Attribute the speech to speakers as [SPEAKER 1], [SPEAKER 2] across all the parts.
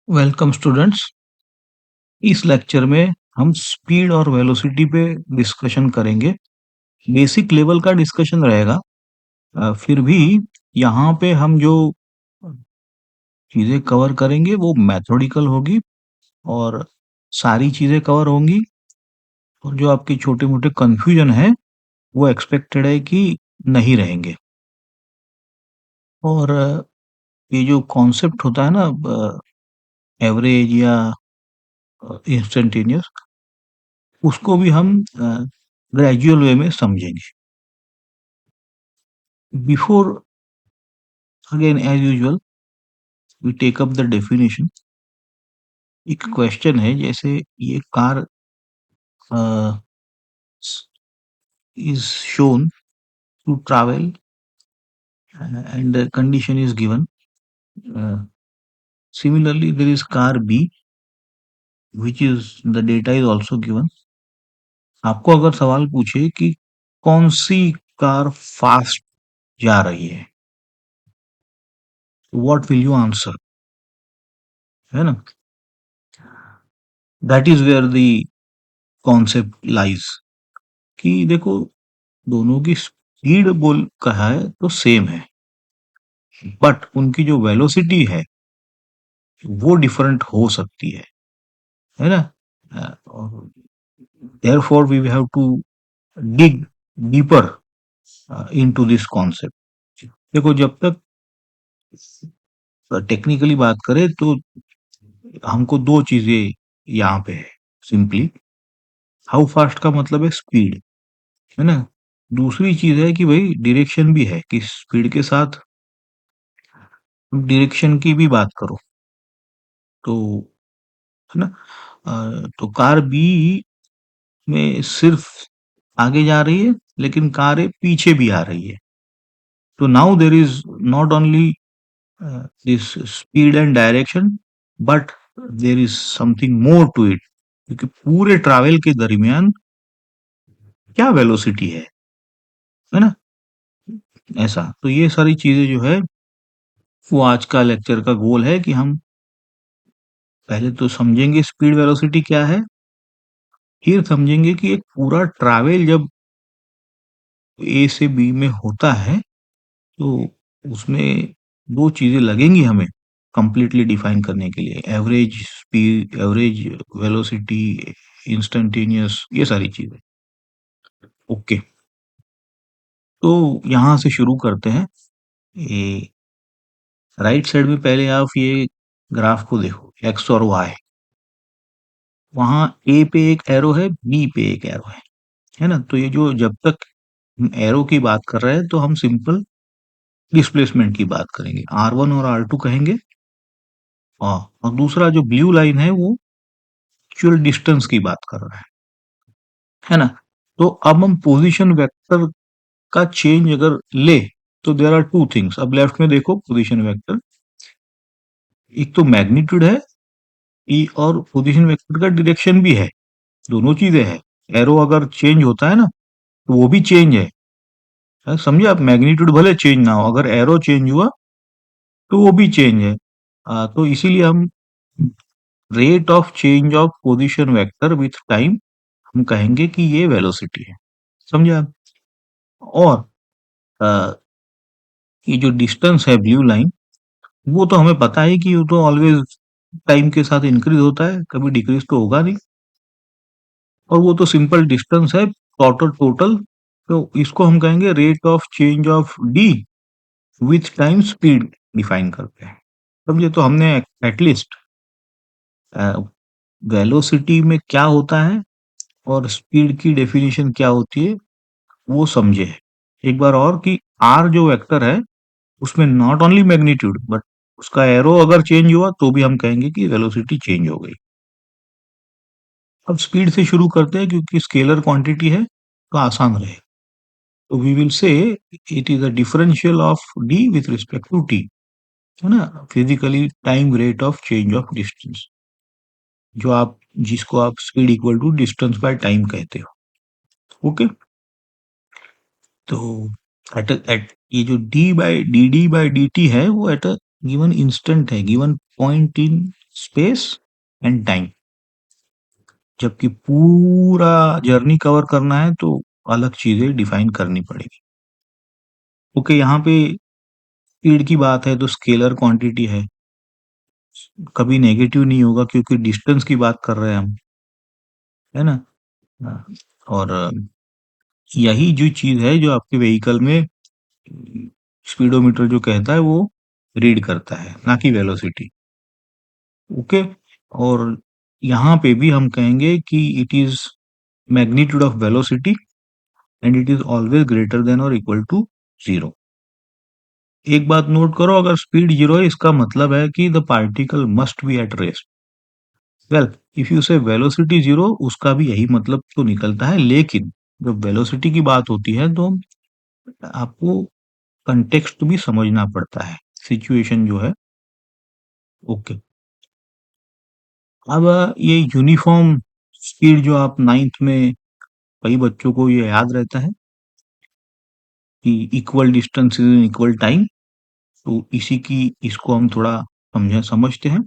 [SPEAKER 1] Welcome students. इस lecture में हम स्पीड और वेलोसिटी पे डिस्कशन करेंगे। बेसिक लेवल का डिस्कशन रहेगा। फिर भी यहाँ पे हम जो चीज़ें कवर करेंगे वो मैथोडिकल होगी और सारी चीज़ें कवर होंगी। और जो आपके छोटे मोटे कंफ्यूजन है वो एक्सपेक्टेड है कि नहीं रहेंगे। और ये जो कॉन्सेप्ट होता है ना, एवरेज या इंस्टेंटेनियस, उसको भी हम ग्रेजुअल वे में समझेंगे। Before, again as usual, we take up the definition. एक क्वेश्चन है, जैसे ये car is shown to travel and the condition is given. Uh, Similarly, there is car B, which is the data is also given. आपको अगर सवाल पूछे कि कौन सी कार फास्ट जा रही है, what will you answer? है ना? That is where the concept lies. कि देखो, दोनों की स्पीड बोल कहा है तो सेम है, बट उनकी जो वेलोसिटी है वो डिफरेंट हो सकती है ना? Therefore we have to dig deeper into this concept. देखो, जब तक टेक्निकली बात करें तो हमको दो चीजें यहाँ पे है। सिंपली, हाउ फास्ट का मतलब है स्पीड, है ना? दूसरी चीज है कि भाई डायरेक्शन भी है, कि स्पीड के साथ डायरेक्शन की भी बात करो तो, है ना? तो कार बी में सिर्फ आगे जा रही है, लेकिन कार ए पीछे भी आ रही है। तो now there is not only this speed and direction, but there is something more to it, क्योंकि पूरे ट्रैवल के दरमियान क्या वेलोसिटी है ना? ऐसा तो ये सारी चीजें जो है वो आज का लेक्चर का गोल है कि हम पहले तो समझेंगे स्पीड वेलोसिटी क्या है, फिर समझेंगे कि एक पूरा ट्रैवल जब ए से बी में होता है तो उसमें दो चीजें लगेंगी हमें कंप्लीटली डिफाइन करने के लिए: average speed, average velocity, instantaneous, ये सारी चीजें। ओके, तो यहां से शुरू करते हैं। ये राइट साइड में पहले आप ये ग्राफ को देखो, एक्स और वाई। वहां ए पे एक एरो है, बी पे एक एरो है ना? तो ये जो, जब तक हम एरो की बात कर रहे हैं तो हम सिंपल डिस्प्लेसमेंट की बात करेंगे, R1 और R2 कहेंगे। और दूसरा जो ब्लू लाइन है वो एक्चुअल डिस्टेंस की बात कर रहा है ना? तो अब हम पोजीशन वेक्टर का चेंज अगर ले तो देयर आर टू थिंग्स। अब लेफ्ट में देखो, पोजीशन वेक्टर, एक तो मैग्नीट्यूड है ई, और पोजीशन वेक्टर का डायरेक्शन भी है। दोनों चीजें हैं। एरो अगर चेंज होता है ना तो वो भी चेंज है, समझे आप? मैग्नीट्यूड भले चेंज ना हो, अगर एरो चेंज हुआ तो वो भी चेंज है। तो इसीलिए हम rate of change of position vector with time हम कहेंगे कि ये वेलोसिटी है। समझे आप? और अ, ये जो डिस्टेंस है ब्लू लाइन, वो तो हमें पता है कि वो तो ऑलवेज टाइम के साथ इंक्रीज होता है, कभी डिक्रीज तो होगा नहीं। और वो तो सिंपल डिस्टेंस है, टोटल टोटल। तो इसको हम कहेंगे rate of change of D with time speed define करते हैं। समझे? तो हमने एटलीस्ट वेलोसिटी में क्या होता है और स्पीड की डेफिनेशन क्या होती है वो समझे। एक बार और, कि आर जो वेक्टर है उसमें नॉट ओनली मैग्नीट्यूड बट उसका एरो अगर चेंज हुआ तो भी हम कहेंगे कि वेलोसिटी चेंज हो गई। अब स्पीड से शुरू करते हैं, क्योंकि स्केलर क्वांटिटी है तो आसान रहे। तो we will say it is a differential of D with respect to T, है ना? Physically time rate of change of distance, जो आप, जिसको आप speed equal to distance by time कहते हो। ओके, तो एट ये जो D by D D by D T है वो एट अ गिवन इंस्टेंट है, given point in space and time. जबकि पूरा जर्नी कवर करना है तो अलग चीजें डिफाइन करनी पड़ेगी। ओके, यहाँ पे स्पीड की बात है तो स्केलर क्वांटिटी है, कभी नेगेटिव नहीं होगा क्योंकि डिस्टेंस की बात कर रहे हैं हम, है ना। हाँ, और यही जो चीज है जो आपके व्हीकल में स्पीडोमीटर जो कहता है वो रीड करता है, ना कि वेलोसिटी। ओके, और यहाँ पे भी हम कहेंगे कि it is magnitude of velocity and it is always greater than और इक्वल टू जीरो। एक बात नोट करो, अगर स्पीड जीरो है इसका मतलब है कि the particle must be at rest. Well, if you से वेलोसिटी जीरो, उसका भी यही मतलब तो निकलता है, लेकिन जब वेलोसिटी की बात होती है तो आपको कंटेक्स्ट भी समझना पड़ता है, सिचुएशन जो है। ओके, अब ये यूनिफॉर्म स्पीड जो आप नाइन्थ में, कई बच्चों को ये याद रहता है कि equal distance is equal time. तो इसी की इसको हम थोड़ा समझते हैं।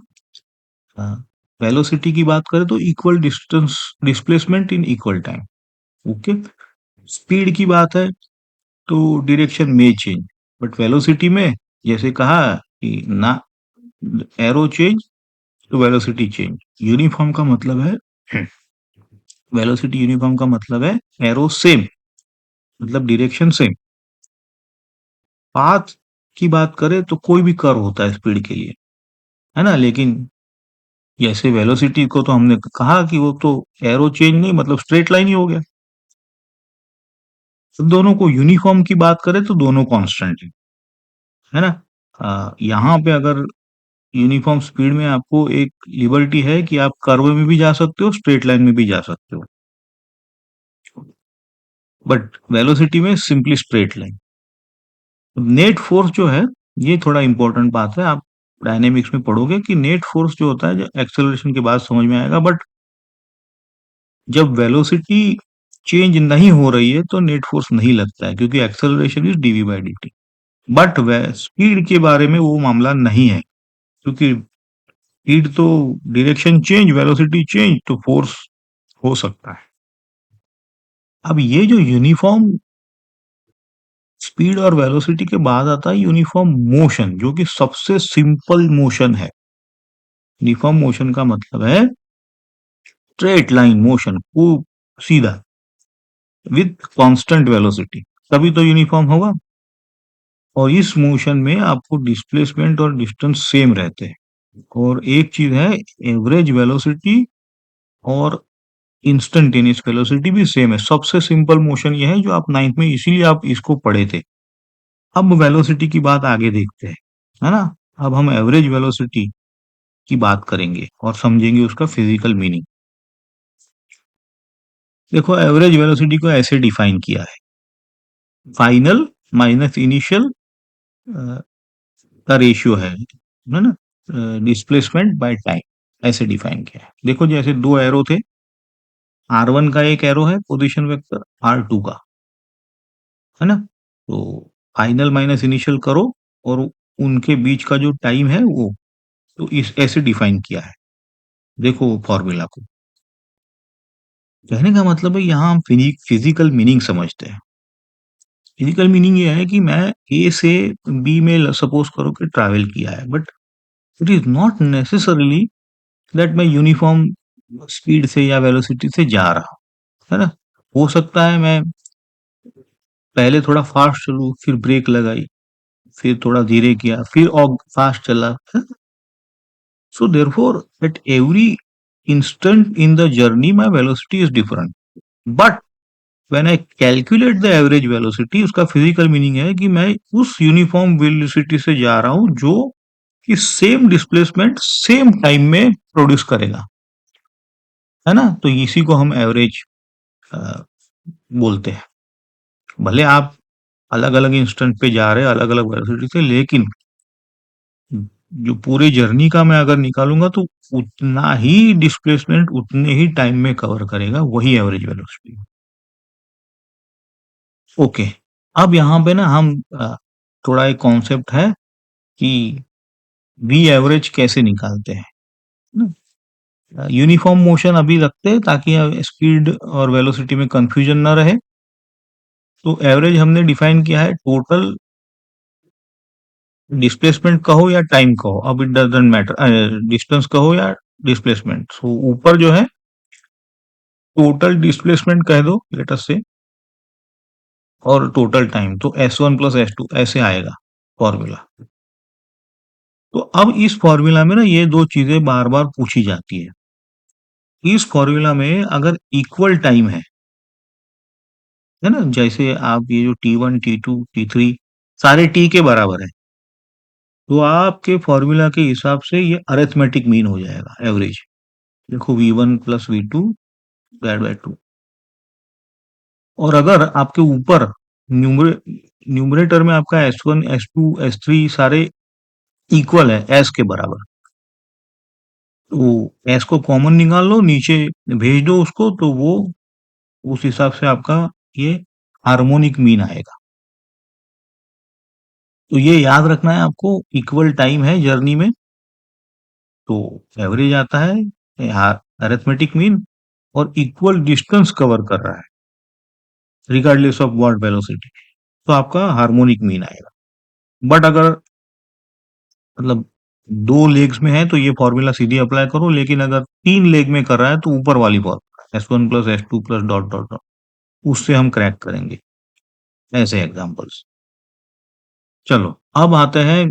[SPEAKER 1] वेलोसिटी की बात करें तो equal distance displacement in equal time. Okay, speed की बात है तो डायरेक्शन में चेंज, बट वेलोसिटी में जैसे कहा कि ना एरो चेंज तो वेलोसिटी चेंज। यूनिफॉर्म का मतलब है वेलोसिटी यूनिफॉर्म का मतलब है एरो सेम, मतलब डायरेक्शन सेम। पाथ की बात करें तो कोई भी कर्व होता है स्पीड के लिए, है ना, लेकिन जैसे वेलोसिटी को तो हमने कहा कि वो तो एरो चेंज नहीं, मतलब स्ट्रेट लाइन ही हो गया। तो दोनों को यूनिफॉर्म की बात करें तो दोनों कांस्टेंट है ना। यहाँ पे अगर यूनिफॉर्म स्पीड में आपको एक लिबर्टी है कि आप कर्व में भी जा सकते हो, स्ट्रेट लाइन में भी जा सकते हो, बट वेलोसिटी में simply straight line. Net force जो है, ये थोड़ा इंपॉर्टेंट बात है, आप डायनेमिक्स में पढ़ोगे कि नेट फोर्स जो होता है, जो एक्सेलरेशन के बाद समझ में आएगा, बट जब वेलोसिटी चेंज नहीं हो रही है तो नेट फोर्स नहीं लगता है क्योंकि acceleration is DV by D T. But speed के बारे में वो मामला नहीं है, क्योंकि स्पीड तो डायरेक्शन चेंज, वेलोसिटी चेंज तो फोर्स हो सकता है। अब ये जो यूनिफॉर्म स्पीड और वेलोसिटी के बाद आता है यूनिफॉर्म मोशन, जो कि सबसे सिंपल मोशन है। यूनिफॉर्म मोशन का मतलब है स्ट्रेट लाइन मोशन, वो सीधा विथ कांस्टेंट वेलोसिटी, तभी तो यूनिफॉर्म होगा। और इस मोशन में आपको डिस्प्लेसमेंट और डिस्टेंस सेम रहते हैं। और एक चीज है, एवरेज वेलोसिटी और इंस्टेंटेनियस वेलोसिटी भी सेम है। सबसे सिंपल मोशन ये है जो आप नाइन्थ में, इसीलिए आप इसको पढ़े थे। अब वेलोसिटी की बात आगे देखते हैं, है ना। अब हम एवरेज वेलोसिटी की बात करेंगे और समझेंगे उसका फिजिकल मीनिंग। देखो, एवरेज वेलोसिटी को ऐसे डिफाइन किया है, फाइनल माइनस इनिशियल का रेशियो है ना, डिस्प्लेसमेंट बाय टाइम, ऐसे डिफाइन किया है। देखो, जैसे दो एरो थे, R1 का एक एरो है पोजीशन वेक्टर, R2 का, है ना। तो फाइनल माइनस इनिशियल करो और उनके बीच का जो टाइम है वो, तो इस ऐसे डिफाइन किया है। देखो फॉर्मूला को, कहने का मतलब है यहाँ हम फिजिकल मीनिंग समझते हैं। फिजिकल मीनिंग ये है कि मैं ए से बी में सपोज करो कि ट्रैवल किया है, but it is not necessarily that मैं यूनिफॉर्म स्पीड से या वेलोसिटी से जा रहा हूँ, है ना। हो सकता है मैं पहले थोड़ा फास्ट चलूँ, फिर ब्रेक लगाई, फिर थोड़ा धीरे किया, फिर और फास्ट चला। So therefore at every instant in the journey my velocity is different, but when I calculate the average velocity, उसका फिजिकल मीनिंग है कि मैं उस यूनिफॉर्म वेलोसिटी से जा रहा हूं जो कि सेम डिस्प्लेसमेंट सेम टाइम में प्रोड्यूस करेगा, है ना। तो इसी को हम एवरेज बोलते हैं। भले आप अलग अलग इंस्टेंट पे जा रहे हैं, अलग अलग वेलोसिटी से, लेकिन जो पूरे जर्नी का मैं अगर निकालूंगा तो उतना ही डिस्प्लेसमेंट उतने ही टाइम में कवर करेगा, वही एवरेज वेलोसिटी। ओके, अब यहाँ पे ना हम थोड़ा एक कॉन्सेप्ट है कि वी एवरेज कैसे निकालते हैं। यूनिफॉर्म मोशन अभी रखते हैं ताकि स्पीड और वेलोसिटी में कंफ्यूजन ना रहे। तो एवरेज हमने डिफाइन किया है टोटल डिस्प्लेसमेंट कहो या टाइम कहो, अब इट डजंट मैटर, डिस्टेंस कहो या डिस्प्लेसमेंट। सो ऊपर जो है टोटल डिस्प्लेसमेंट कह दो लेट अस से, और टोटल टाइम, तो S1 प्लस S2 ऐसे आएगा फॉर्मूला। तो अब इस फॉर्मूला में ना ये दो चीजें बार बार पूछी जाती है। इस फॉर्मूला में अगर इक्वल टाइम है ना, जैसे आप ये जो T1 T2 T3 सारे T के बराबर है, तो आपके फॉर्मूला के हिसाब से ये अरिथमेटिक मीन हो जाएगा एवरेज। देखो V1 plus V2 divide by 2। और अगर आपके ऊपर न्यूमरेटर में आपका S1 S2 S3 सारे इक्वल है, S के बराबर, तो S को कॉमन निकाल लो, नीचे भेज दो उसको, तो वो उस हिसाब से आपका ये हार्मोनिक मीन आएगा। तो ये याद रखना है आपको, इक्वल टाइम है जर्नी में तो एवरेज आता है अरिथमेटिक मीन, और इक्वल डिस्टेंस कवर कर रहा है रिगार्डलेस ऑफ व्हाट वेलोसिटी, तो आपका हार्मोनिक मीन आएगा। बट अगर मतलब दो लेग्स में है तो ये फॉर्मूला सीधी अप्लाई करो, लेकिन अगर तीन लेग में कर रहा है तो ऊपर वाली formula S1 plus S2 plus dot dot dot, उससे हम क्रैक करेंगे ऐसे एग्जांपल्स। चलो अब आते हैं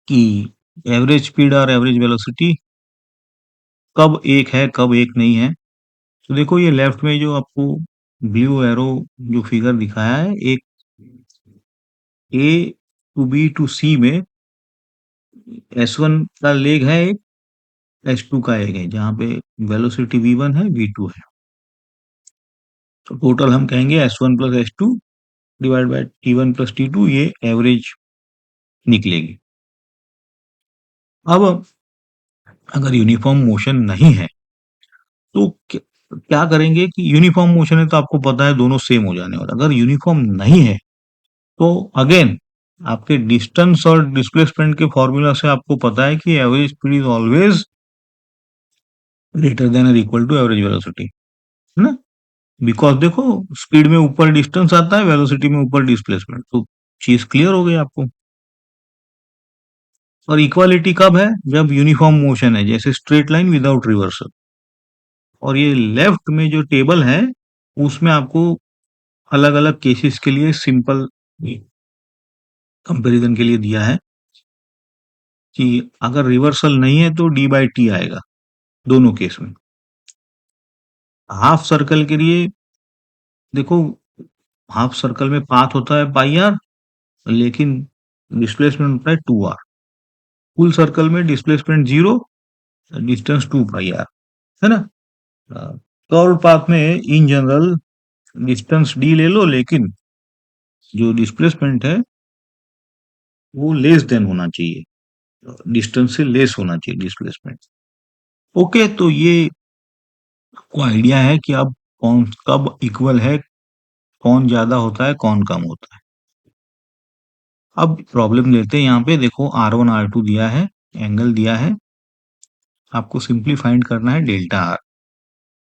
[SPEAKER 1] कि एवरेज स्पीड और एवरेज वेलोसिटी कब एक है कब एक नहीं है। तो देखो ये लेफ्ट में जो आपको ब्लू एरो जो फिगर दिखाया है, एक ए टू बी टू सी में S1 का लेग है एक, S2 का एक है, जहाँ पे वेलोसिटी V1 है V2 है। तो टोटल हम कहेंगे S1 plus S2 divide by T1 plus T2, ये एवरेज निकलेगी। अब अगर यूनिफॉर्म मोशन नहीं है तो क्या करेंगे कि यूनिफॉर्म मोशन है तो आपको पता है दोनों सेम हो जाने वाला। अगर यूनिफॉर्म नहीं है तो अगेन आपके डिस्टेंस और डिस्प्लेसमेंट के फॉर्मूला से आपको पता है कि average speed is always greater than और इक्वल टू एवरेज वेलोसिटी, है ना। बिकॉज देखो स्पीड में ऊपर डिस्टेंस आता है, वेलोसिटी में ऊपर डिस्प्लेसमेंट, तो चीज क्लियर हो गई आपको। और इक्वालिटी कब है? जब यूनिफॉर्म मोशन है, जैसे स्ट्रेट लाइन विदाउट रिवर्सल। और ये लेफ्ट में जो टेबल है उसमें आपको अलग अलग केसेस के लिए सिंपल कंपैरिजन के लिए दिया है कि अगर रिवर्सल नहीं है तो डी बाई टी आएगा दोनों केस में। हाफ सर्कल के लिए देखो, हाफ सर्कल में पाथ होता है पाई आर, लेकिन डिस्प्लेसमेंट होता है 2r। फुल सर्कल में डिस्प्लेसमेंट 0, डिस्टेंस 2 पाई आर, है ना। कर्व पाथ में इन जनरल डिस्टेंस d ले लो, लेकिन जो डिस्प्लेसमेंट है वो लेस देन होना चाहिए, डिस्टेंस से लेस होना चाहिए डिस्प्लेसमेंट। ओके, तो ये आपको आइडिया है कि अब कौन कब इक्वल है, कौन ज्यादा होता है कौन कम होता है। अब प्रॉब्लम लेते हैं, यहाँ पे देखो R1 R2 दिया है, एंगल दिया है, आपको सिंपली फाइंड करना है डेल्टा आर।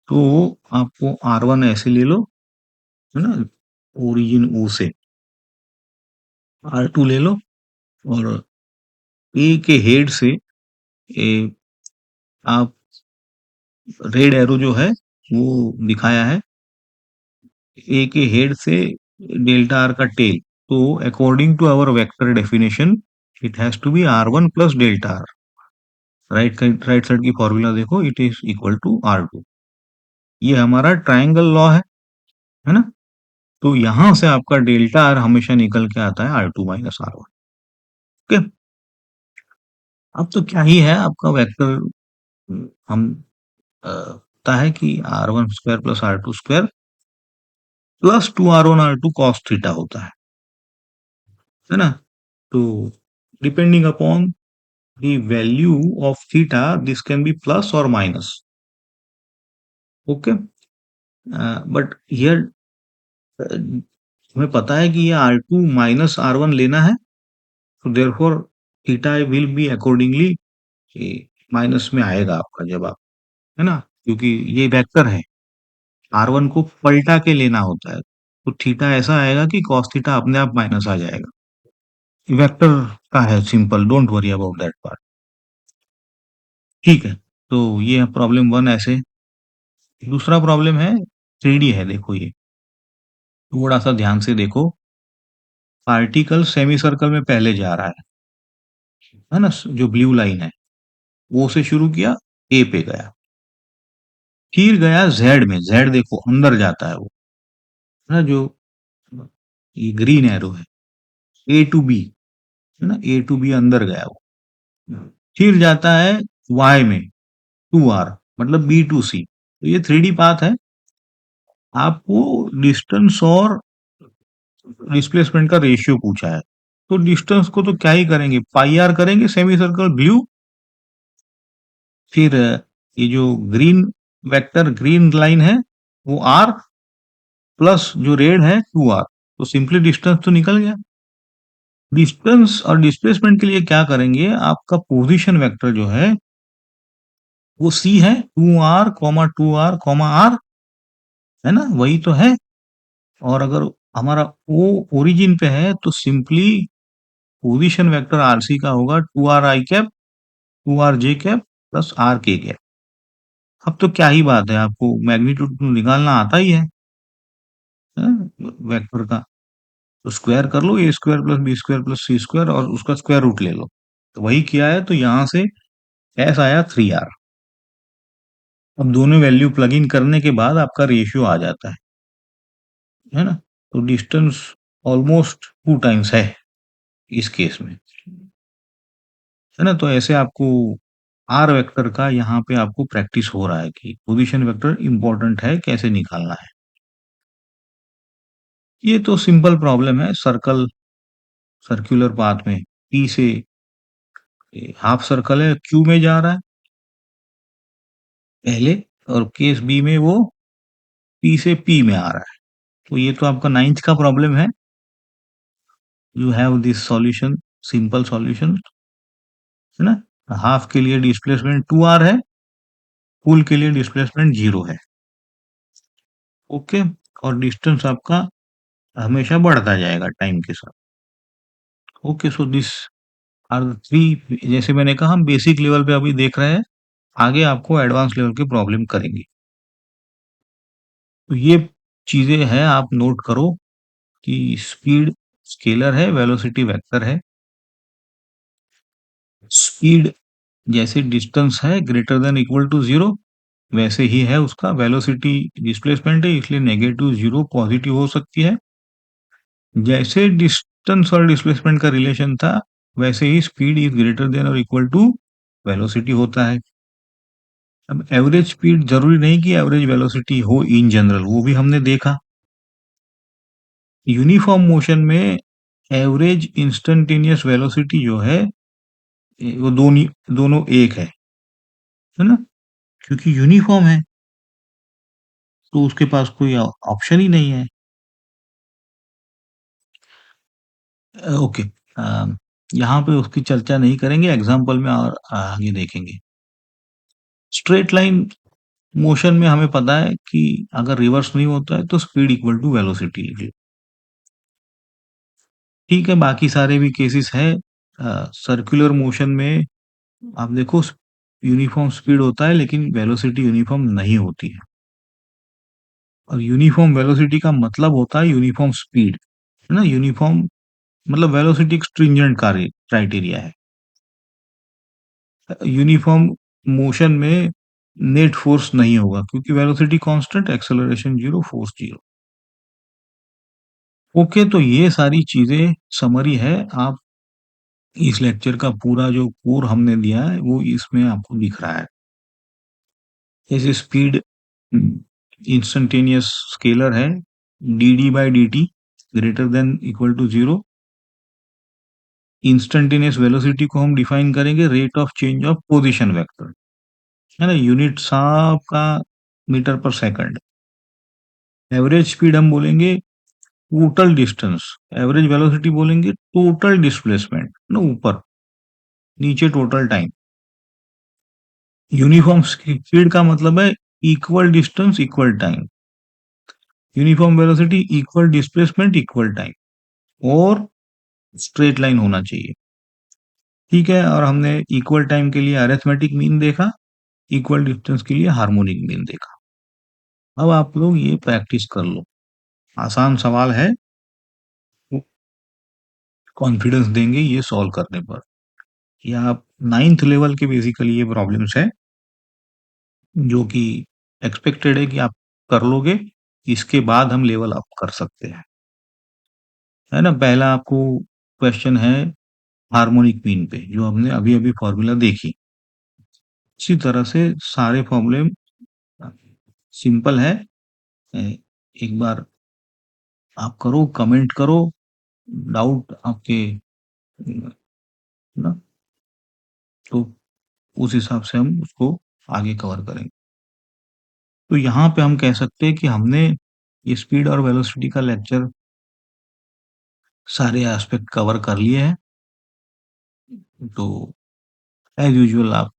[SPEAKER 1] तो आपको R1 ऐसे ले लो, है ना, ओरिजिन O से। R2 ले लो और ए के हेड से ए, आप रेड एरो जो है वो दिखाया है, ए के हेड से डेल्टा आर का टेल। तो according to our vector definition it has to be R1 plus delta R. Right side की फॉर्मूला देखो, it is equal to R2। ये हमारा ट्रायंगल लॉ है ना। तो यहां से आपका डेल्टा आर हमेशा निकल के आता है R2 माइनस R1। ओके, अब तो क्या ही है आपका वेक्टर, हम पता है कि R1 square plus R2 square plus 2R1 R2 cos theta होता है ना। तो depending upon the value of theta this can be plus और माइनस। ओके, बट हियर हमें पता है कि ये R2 माइनस R1 लेना है, तो therefore theta will be accordingly ये माइनस में आएगा आपका जवाब, है ना? क्योंकि ये वेक्टर है, R1 को पलटा के लेना होता है, तो थीटा ऐसा आएगा कि कॉस थीटा अपने आप माइनस आ जाएगा। वेक्टर का है, simple, don't worry about that part. ठीक है, तो ये है प्रॉब्लम 1 ऐसे। दूसरा प्रॉब्लम है 3D है, देखो ये, थोड़ा सा ध्यान से देखो। पार्टिकल सेमी सर्कल में पहले जा रहा है ना? जो ब्लू लाइन है, वो से शुरू किया, ए पे गया, फिर गया जेड में, जेड देखो अंदर जाता है वो, है ना? जो ये ग्रीन एरो है, ए टू बी, है ना? ए टू बी अंदर गया वो, फिर जाता है वाई में, टू आर, मतलब बी टू सी। तो ये 3D पाथ है। आपको डिस्टेंस और डिस्प्लेसमेंट का रेशियो पूछा है, तो डिस्टेंस को तो क्या ही करेंगे, पाई आर करेंगे, सेमी सर्कल ब्लू। फिर ये जो ग्रीन वेक्टर, ग्रीन लाइन है, वो आर, प्लस जो रेड है 2r, तो सिंपली डिस्टेंस तो निकल गया। डिस्टेंस और डिस्प्लेसमेंट के लिए क्या करेंगे, आपका पोजीशन वेक्टर जो है वो c है, 2r comma 2r comma r, है ना? वही तो है। और अगर हमारा o ओरिजिन पे है, तो सिंपली पोजीशन वेक्टर rc का होगा 2r i cap, 2r j cap plus r k cap. अब तो क्या ही बात है, आपको मैग्नीट्यूड निकालना आता ही है वेक्टर का। तो स्क्वायर कर लो, A square plus B square plus C square, और उसका स्क्वायर रूट ले लो। तो वही किया है, तो यहां से एस आया 3r। अब दोनों वैल्यू प्लग इन करने के बाद आपका रेशियो आ जाता है ना? तो डिस्टेंस ऑलमोस्ट 2 टाइम्स है इस केस में, है ना? तो ऐसे आपको आर वेक्टर का यहाँ पे आपको प्रैक्टिस हो रहा है कि पोजीशन वेक्टर इंपॉर्टेंट है, कैसे निकालना है। ये तो सिंपल प्रॉब्लम है, सर्कल, सर्कुलर पाथ में पी से हाफ सर्कल है, क्यू में जा रहा है पहले, और केस बी में वो पी से पी में आ रहा है। तो ये तो आपका 9th का प्रॉब्लम है। You have this solution, simple solution, है ना? हाफ के लिए डिस्प्लेसमेंट 2r है, फुल के लिए डिस्प्लेसमेंट 0 है। ओके, और डिस्टेंस आपका हमेशा बढ़ता जाएगा टाइम के साथ। Okay, so this are three, जैसे मैंने कहा हम बेसिक लेवल पे अभी देख रहे हैं, आगे आपको एडवांस लेवल की प्रॉब्लम करेंगे। तो ये चीजें हैं, आप नोट करो कि स्पीड स्केलर है, वेलोसिटी वेक्टर है। स्पीड जैसे डिस्टेंस है ग्रेटर देन इक्वल टू 0, वैसे ही है उसका वेलोसिटी, डिस्प्लेसमेंट है इसलिए नेगेटिव 0 पॉजिटिव हो सकती है। जैसे डिस्टेंस और डिस्प्लेसमेंट का रिलेशन था, वैसे ही स्पीड इज ग्रेटर देन और इक्वल टू वेलोसिटी होता है। अब एवरेज स्पीड जरूरी नहीं कि एवरेज वेलोसिटी हो इन जनरल, वो भी हमने देखा। यूनिफॉर्म मोशन में एवरेज इंस्टेंटेनियस वेलोसिटी जो है, वो दोनों एक है ना? क्योंकि यूनिफॉर्म है, तो उसके पास कोई ऑप्शन ही नहीं है। ओके, यहाँ पे उसकी चर्चा नहीं करेंगे, एग्जाम्पल में और आगे देखेंगे। स्ट्रेट लाइन मोशन में हमें पता है कि अगर रिवर्स नहीं होता है तो स्पीड इक्वल टू वेलोसिटी लिख लो। ठीक है, बाकी सारे भी केसेस है। सर्कुलर मोशन में आप देखो, यूनिफॉर्म स्पीड होता है लेकिन वेलोसिटी यूनिफॉर्म नहीं होती है, और यूनिफॉर्म वेलोसिटी का मतलब होता है यूनिफॉर्म स्पीड, है ना? यूनिफॉर्म मतलब वेलोसिटी एक स्ट्रिंजेंट क्राइटेरिया है। यूनिफॉर्म मोशन में नेट फोर्स नहीं होगा, क्योंकि velocity constant, acceleration 0, force 0। Okay, तो ये सारी चीजें समरी है। आप इस लेक्चर का पूरा जो कोर हमने दिया है वो इसमें आपको दिख रहा है। जैसे स्पीड इंस्टेंटेनियस स्केलर है, D D by D T greater than equal to 0। Instantaneous velocity को हम डिफाइन करेंगे rate of change of position vector, है ना? यूनिट्स आपका मीटर पर सेकंड। एवरेज स्पीड हम बोलेंगे टोटल डिस्टेंस, एवरेज वेलोसिटी बोलेंगे टोटल डिस्प्लेसमेंट ना, ऊपर नीचे टोटल टाइम। यूनिफॉर्म स्पीड का मतलब है equal distance equal time, uniform velocity equal displacement equal time, और स्ट्रेट लाइन होना चाहिए। ठीक है, और हमने इक्वल टाइम के लिए अरिथमेटिक मीन देखा, इक्वल डिस्टेंस के लिए हार्मोनिक मीन देखा। अब आप लोग ये प्रैक्टिस कर लो, आसान सवाल है, कॉन्फिडेंस देंगे ये सॉल्व करने पर। ये आप 9th लेवल के बेसिकली ये प्रॉब्लम्स है जो कि एक्सपेक्टेड है कि आप कर लोगे, इसके बाद हम लेवल अप कर सकते हैं, है ना। पहला आपको क्वेश्चन है हार्मोनिक मीन पे, जो हमने अभी अभी फॉर्मूला देखी। इसी तरह से सारे फॉर्मूले सिंपल है। एक बार आप करो, कमेंट करो, डाउट आपके ना, तो उस हिसाब से हम उसको आगे कवर करेंगे। तो यहाँ पे हम कह सकते हैं कि हमने ये स्पीड और वेलोसिटी का लेक्चर सारे एस्पेक्ट कवर कर लिए हैं। तो एज यूजुअल आप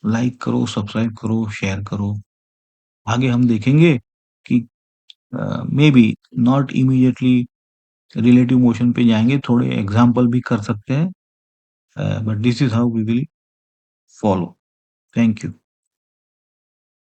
[SPEAKER 1] लाइक करो, सब्सक्राइब करो, शेयर करो। आगे हम देखेंगे कि may be not immediately relative motion पे जाएंगे, थोड़े एग्जाम्पल भी कर सकते हैं, but this is how we will follow. Thank you.